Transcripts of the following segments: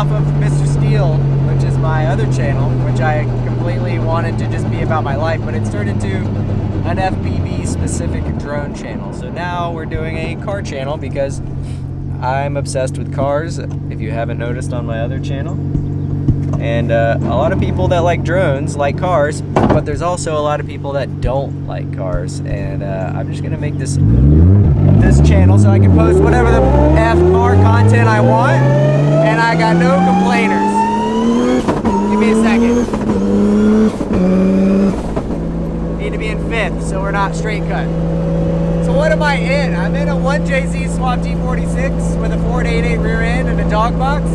off of Mr. Steele, which is my other channel, which I completely wanted to just be about my life, but it's turned into an FPV specific drone channel. So now we're doing a car channel because I'm obsessed with cars, if you haven't noticed on my other channel. And a lot of people that like drones like cars, but there's also a lot of people that don't like cars. And I'm just gonna make this channel so I can post whatever the F car content I want, and I got no complainers. Give me a second. Need to be in 5th so we're not straight cut. So what am I in? I'm in a 1JZ Swap G46 with a 488 rear end and a dog box.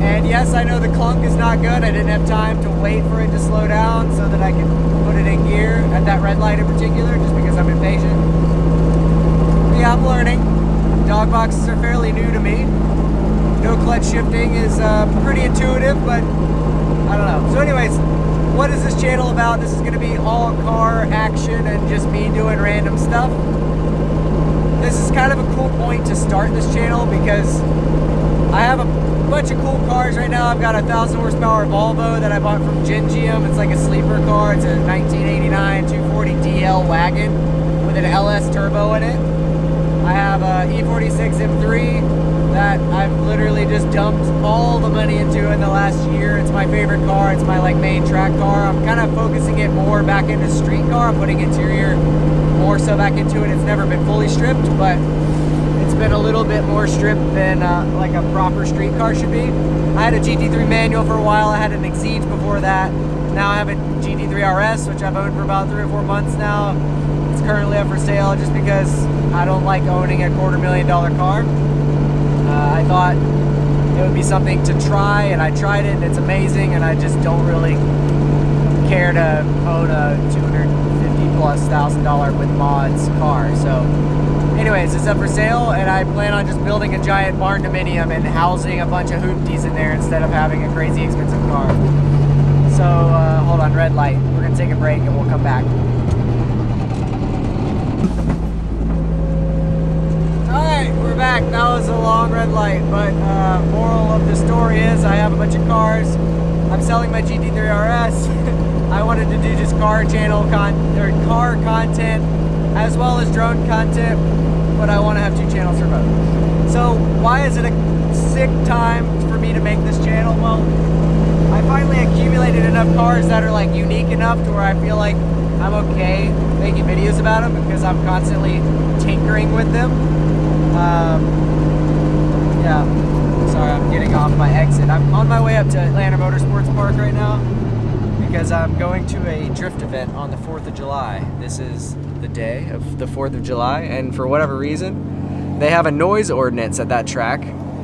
And yes, I know the clunk is not good. I didn't have time to wait for it to slow down so that I could put it in gear at that red light in particular, just because I'm impatient. But yeah, I'm learning. Dog boxes are fairly new to me. No clutch shifting is pretty intuitive, but I don't know. So anyways, what is this channel about? This is going to be all car action and just me doing random stuff. This is kind of a cool point to start this channel because I have a bunch of cool cars right now. I've got a 1,000 horsepower Volvo that I bought from Gengium. It's like a sleeper car. It's a 1989 240 DL wagon with an LS turbo in it. I have a E46 M3 that I've literally just dumped all the money into in the last year. It's my favorite car. It's my like main track car. I'm kind of focusing it more back into street car. I'm putting interior more so back into it. It's never been fully stripped, but it's been a little bit more stripped than like a proper street car should be. I had a GT3 manual for a while. I had an Exige before that. Now I have a GT3 RS, which I've owned for about 3 or 4 months now. It's currently up for sale just because I don't like owning a $250,000 car. I thought it would be something to try, and I tried it, and it's amazing, and I just don't really care to own a $250,000+ with mods car. So anyways, it's up for sale, and I plan on just building a giant barn dominium and housing a bunch of hoopties in there instead of having a crazy expensive car. So hold on, red light. We're gonna take a break and we'll come back. Alright, we're back. That was a long red light, but moral of the story is I have a bunch of cars. I'm selling my GT3 RS. I wanted to do just car content as well as drone content, but I want to have 2 channels for both. So why is it a sick time for me to make this channel? Well, I finally accumulated enough cars that are like unique enough to where I feel like I'm okay making videos about them because I'm constantly tinkering with them. Yeah, sorry, I'm getting off my exit. I'm on my way up to Atlanta Motorsports Park right now because I'm going to a drift event on the 4th of July. This is the day of the 4th of July, and for whatever reason, they have a noise ordinance at that track,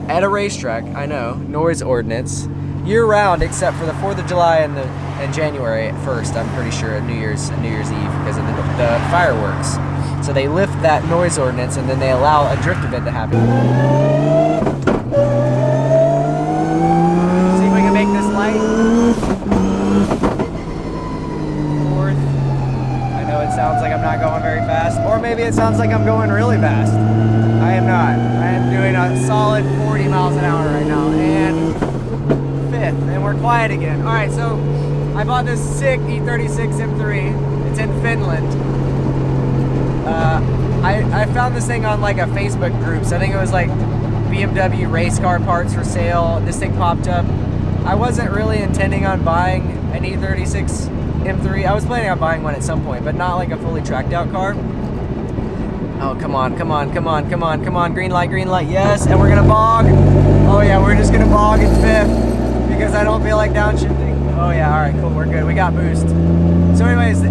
at a racetrack. I know, noise ordinance, year-round except for the 4th of July and January 1st. I'm pretty sure New Year's Eve because of the fireworks. So they lift that noise ordinance and then they allow a drift event to happen. See if we can make this light. 4th. I know it sounds like I'm not going very fast, or maybe it sounds like I'm going really fast. I am not. I am doing a solid 40 miles an hour right now, and 5th, and we're quiet again. All right, so I bought this sick E36 M3. It's in Finland. I found this thing on like a Facebook group, so I think it was like BMW race car parts for sale. This thing popped up. I wasn't really intending on buying an E36 M3. I was planning on buying one at some point, but not like a fully tracked out car. Oh, come on, come on, come on, come on, come on. Green light, yes, and we're gonna bog. Oh yeah, we're just gonna bog in 5th because I don't feel like downshifting. Oh yeah, all right, cool, we're good. We got boost. So anyways,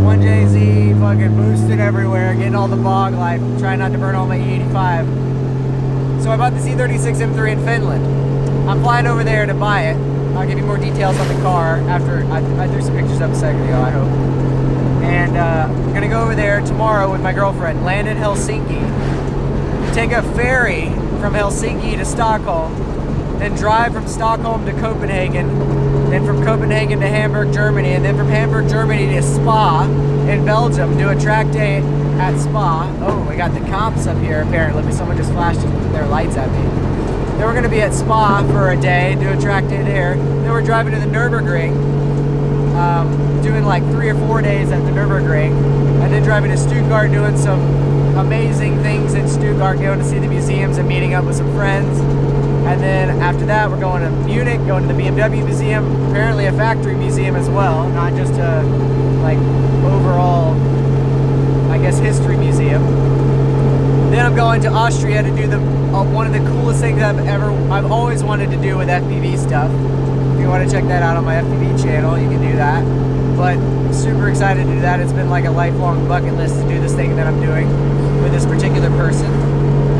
1JZ fucking boosted everywhere, getting all the bog life, trying not to burn all my E85. So I bought the E36 M3 in Finland. I'm flying over there to buy it. I'll give you more details on the car after I threw some pictures up a second ago, I hope. And I'm gonna go over there tomorrow with my girlfriend, land in Helsinki, take a ferry from Helsinki to Stockholm, then drive from Stockholm to Copenhagen, then from Copenhagen to Hamburg, Germany, and then from Hamburg, Germany to Spa in Belgium, do a track day at Spa. Oh, we got the cops up here apparently, but someone just flashed their lights at me. Then we're going to be at Spa for a day, do a track day there. Then we're driving to the Nürburgring, doing like 3 or 4 days at the Nürburgring, and then driving to Stuttgart, doing some amazing things in Stuttgart, going to see the museums and meeting up with some friends. And then after that, we're going to Munich, going to the BMW museum, apparently a factory museum as well, not just a like overall, I guess, history museum. Then I'm going to Austria to do the one of the coolest things I've always wanted to do with FPV stuff. If you want to check that out on my FPV channel, you can do that. But super excited to do that. It's been like a lifelong bucket list to do this thing that I'm doing with this particular person.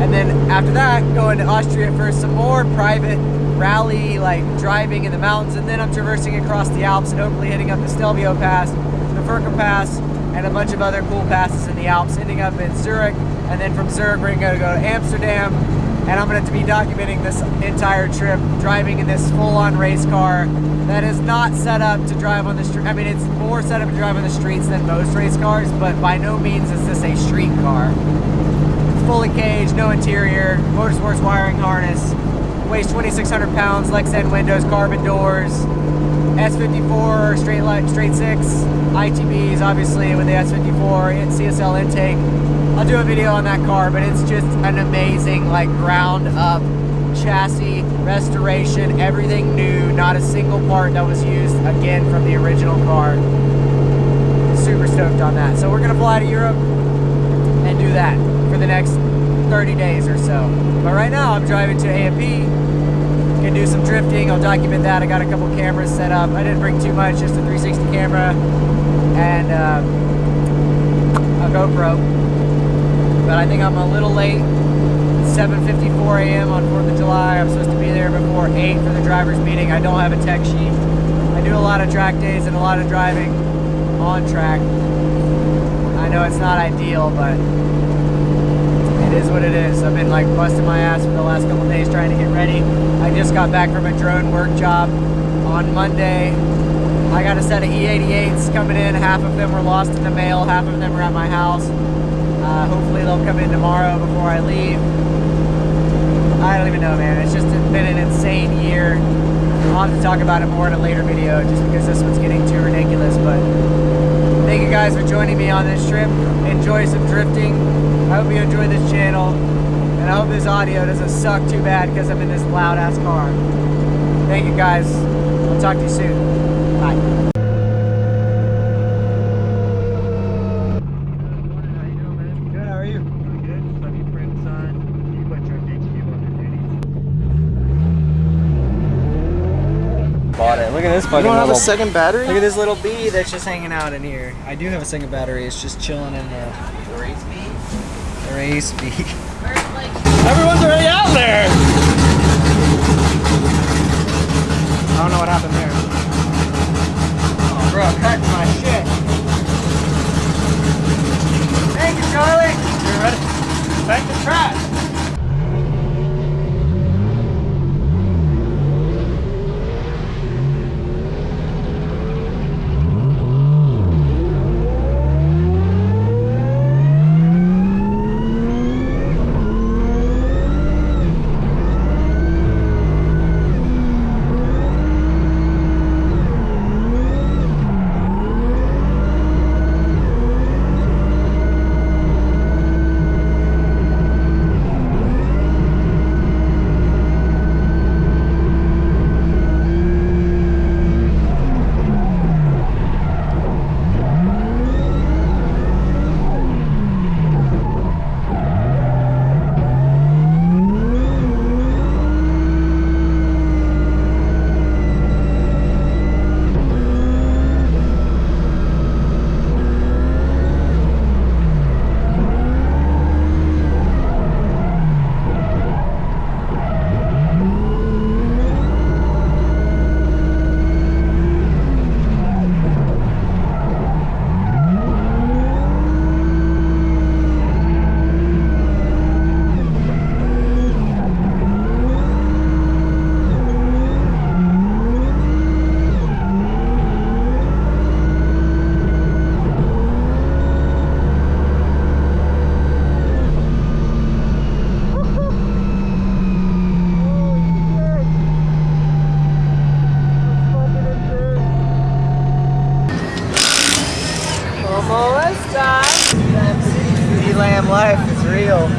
And then after that, going to Austria for some more private rally, like driving in the mountains, and then I'm traversing across the Alps and hopefully hitting up the Stelvio Pass, the Furka Pass, and a bunch of other cool passes in the Alps, ending up in Zurich. And then from Zurich, we're going to go to Amsterdam, and I'm going to be documenting this entire trip, driving in this full-on race car that is not set up to drive on the street. I mean, it's more set up to drive on the streets than most race cars, but by no means is this a street car. It's fully caged, no interior, motorsports wiring harness, weighs 2,600 pounds, Lexan windows, carbon doors, S54 straight six, ITBs obviously with the S54, CSL intake. I'll do a video on that car, but it's just an amazing, like, ground up chassis, restoration, everything new, not a single part that was used again from the original car. Super stoked on that. So we're gonna fly to Europe and do that for the next 30 days or so. But right now I'm driving to AMP, gonna do some drifting, I'll document that. I got a couple cameras set up. I didn't bring too much, just a 360 camera and a GoPro. But I think I'm a little late. 7:54 a.m. on 4th of July. I'm supposed to be there before 8 for the driver's meeting. I don't have a tech sheet. I do a lot of track days and a lot of driving on track. I know it's not ideal, but it is what it is. I've been like busting my ass for the last couple of days trying to get ready. I just got back from a drone work job on Monday. I got a set of E88s coming in. Half of them were lost in the mail. Half of them were at my house. Hopefully they'll come in tomorrow before I leave. I don't even know, man. It's just been an insane year. I'll have to talk about it more in a later video just because this one's getting too ridiculous. But thank you guys for joining me on this trip. Enjoy some drifting. I hope you enjoy this channel. And I hope this audio doesn't suck too bad because I'm in this loud ass car. Thank you guys. I'll talk to you soon. Bye. Bought it. Look at this fucking. You don't have a second battery? Look at this little bee that's just hanging out in here. I do have a second battery. It's just chilling in the race bee. The race bee. Everyone's already out there. I don't know what happened there. Oh, bro, cutting my shit. Thank you, Charlie. You ready? Back to track. Almost done. City Lamb life is real.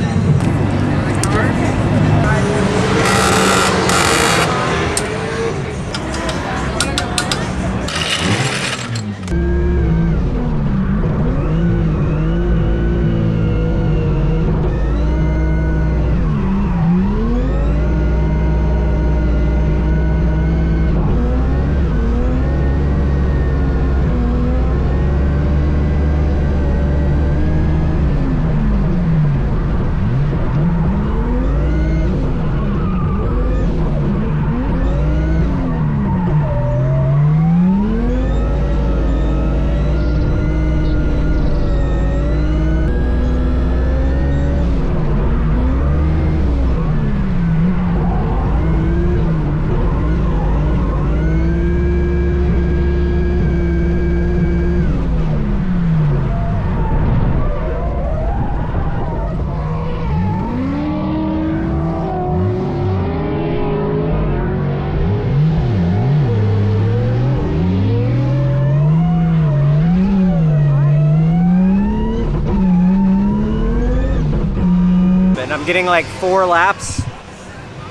I'm getting like 4 laps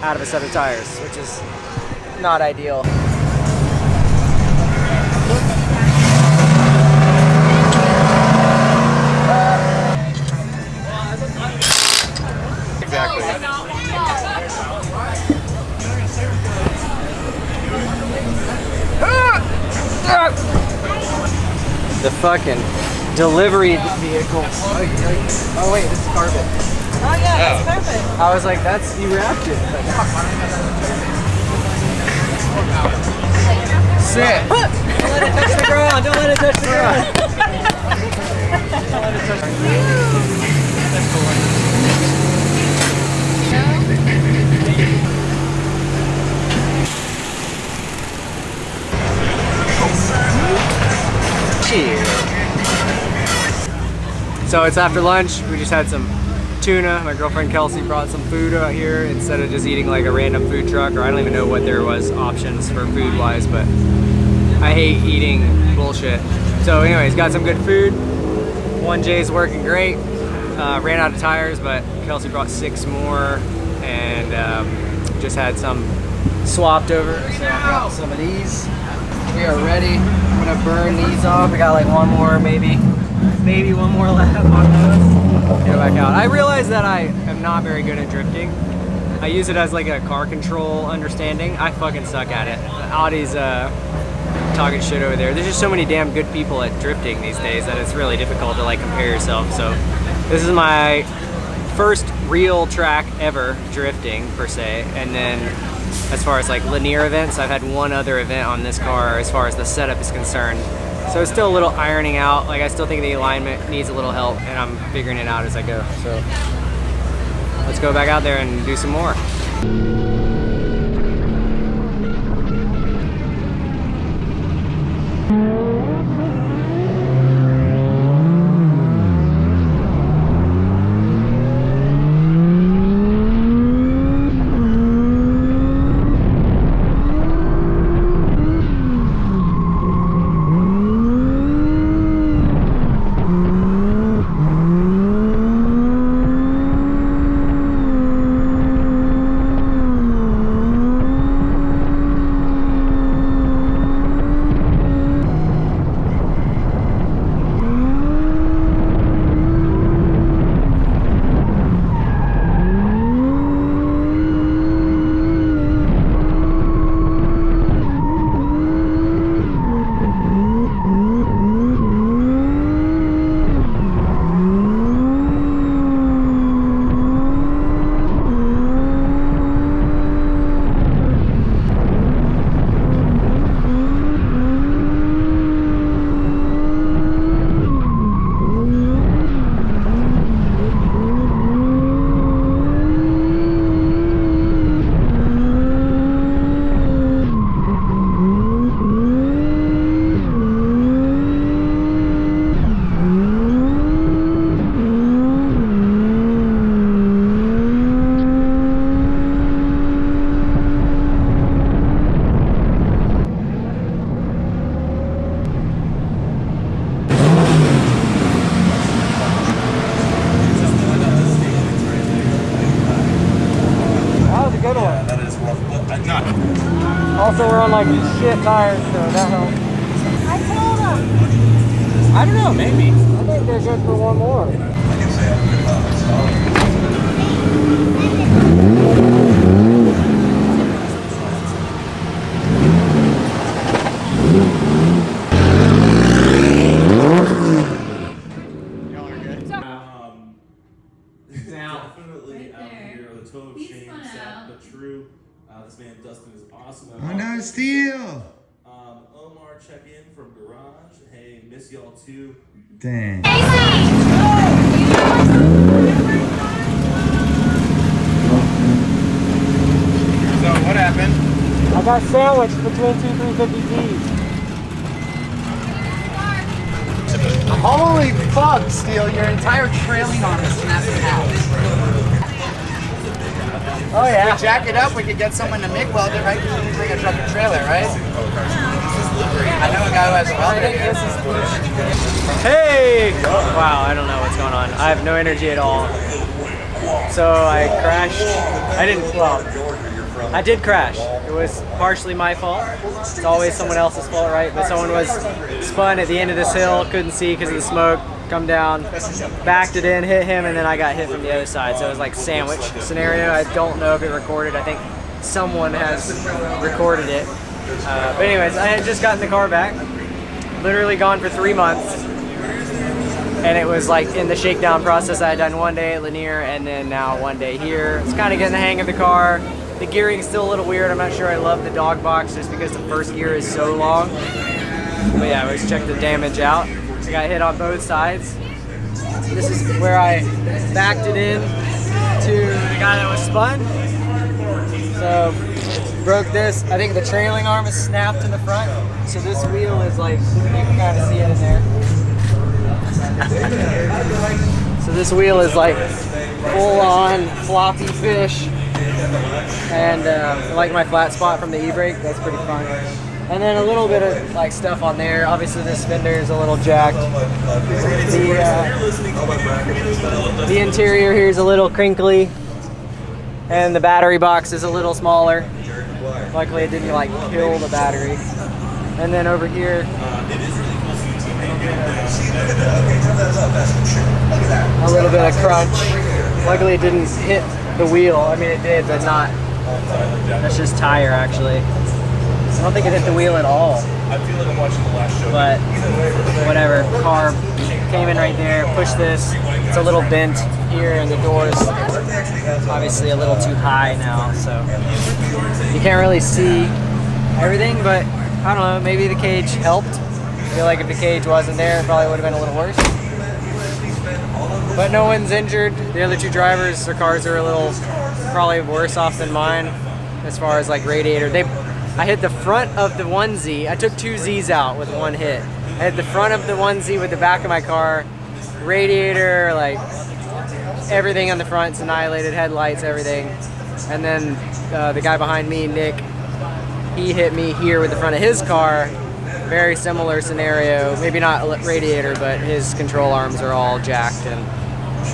out of a set of tires, which is not ideal. Exactly. The fucking delivery vehicle. Oh wait, this is carpet. Oh yeah, that's perfect. I was like, that's, you wrapped it. Sit. Don't let it touch the ground. Don't let it touch the ground. Don't let it touch the ground. Cheers. So it's after lunch. We just had some tuna. My girlfriend Kelsey brought some food out here instead of just eating like a random food truck, or I don't even know what there was options for food wise, but I hate eating bullshit. So anyways, got some good food. 1J's working great. Ran out of tires, but Kelsey brought 6 more, and just had some swapped over. So I got some of these. We are ready. I'm gonna burn these off. We got like one more, maybe one more lap on those. Get it back out. I realize that I am not very good at drifting. I use it as like a car control understanding. I fucking suck at it. Audie's talking shit over there. There's just so many damn good people at drifting these days that it's really difficult to like compare yourself. So this is my first real track ever drifting per se, and then as far as like linear events, I've had one other event on this car as far as the setup is concerned. So it's still a little ironing out. Like I still think the alignment needs a little help, and I'm figuring it out as I go. So let's go back out there and do some more. Also, we're on like shit tires, so that helps. I told him. I don't know, maybe. I think they're good for one more. Definitely out here, the total shame, sad but true. This man Dustin is awesome. Oh no, Steele! Omar, check in from garage. Hey, miss y'all too. Dang. So what happened? I got sandwiched between two 350Gs. Holy fuck, Steele, your entire trailing arm is snapped in half. Oh yeah. If we jack it up, we could get someone to MIG weld it, right? Because we can bring a truck and trailer, right? I know a guy who has a welder here. Hey! Wow, I don't know what's going on. I have no energy at all. So I crashed. I did crash. It was partially my fault. It's always someone else's fault, right? But someone was spun at the end of this hill, couldn't see because of the smoke, come down, backed it in, hit him, and then I got hit from the other side. So it was like sandwich scenario. I don't know if it recorded. I think someone has recorded it. But anyways, I had just gotten the car back, literally gone for 3 months. And it was like in the shakedown process. I had done 1 day at Lanier and then now 1 day here. It's kind of getting the hang of the car. The gearing's still a little weird. I'm not sure I love the dog box just because the first gear is so long. But yeah, let's check the damage out. I got hit on both sides. This is where I backed it in to the guy that was spun. So broke this. I think the trailing arm is snapped in the front. So this wheel is like, you can kind of see it in there. So this wheel is like full on floppy fish. And I like my flat spot from the e-brake, that's pretty fun. And then a little bit of like stuff on there. Obviously this fender is a little jacked. The interior here is a little crinkly. And the battery box is a little smaller. Luckily it didn't like kill the battery. And then over here, a little bit of crunch. Luckily it didn't hit the wheel. I mean it did, but not. That's just tire actually. I don't think it hit the wheel at all. I feel like I'm watching the last show. But whatever. Car came in right there. Push this. It's a little bent here, and the door's obviously a little too high now, so you can't really see everything. But I don't know. Maybe the cage helped. I feel like if the cage wasn't there, it probably would have been a little worse. But no one's injured. The other two drivers, their cars are a little probably worse off than mine as far as like radiator. I hit the front of the 1Z. I took 2 Zs out with 1 hit. I hit the front of the 1Z with the back of my car. Radiator, like everything on the front's annihilated, headlights, everything. And then the guy behind me, Nick, he hit me here with the front of his car. Very similar scenario. Maybe not radiator, but his control arms are all jacked. And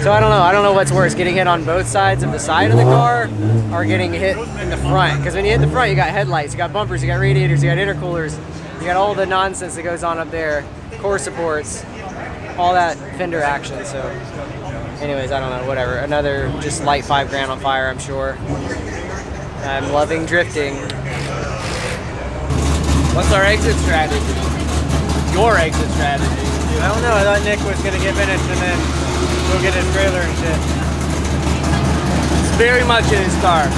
so I don't know. I don't know what's worse, getting hit on both sides of the side of the car or getting hit in the front. Because when you hit the front, you got headlights, you got bumpers, you got radiators, you got intercoolers, you got all the nonsense that goes on up there, core supports, all that fender action. So anyways, I don't know, whatever. Another just light 5 grand on fire, I'm sure. I'm loving drifting. What's our exit strategy? Your exit strategy? I don't know. I thought Nick was going to get finished and then go get his trailer and shit. It's very much in his car.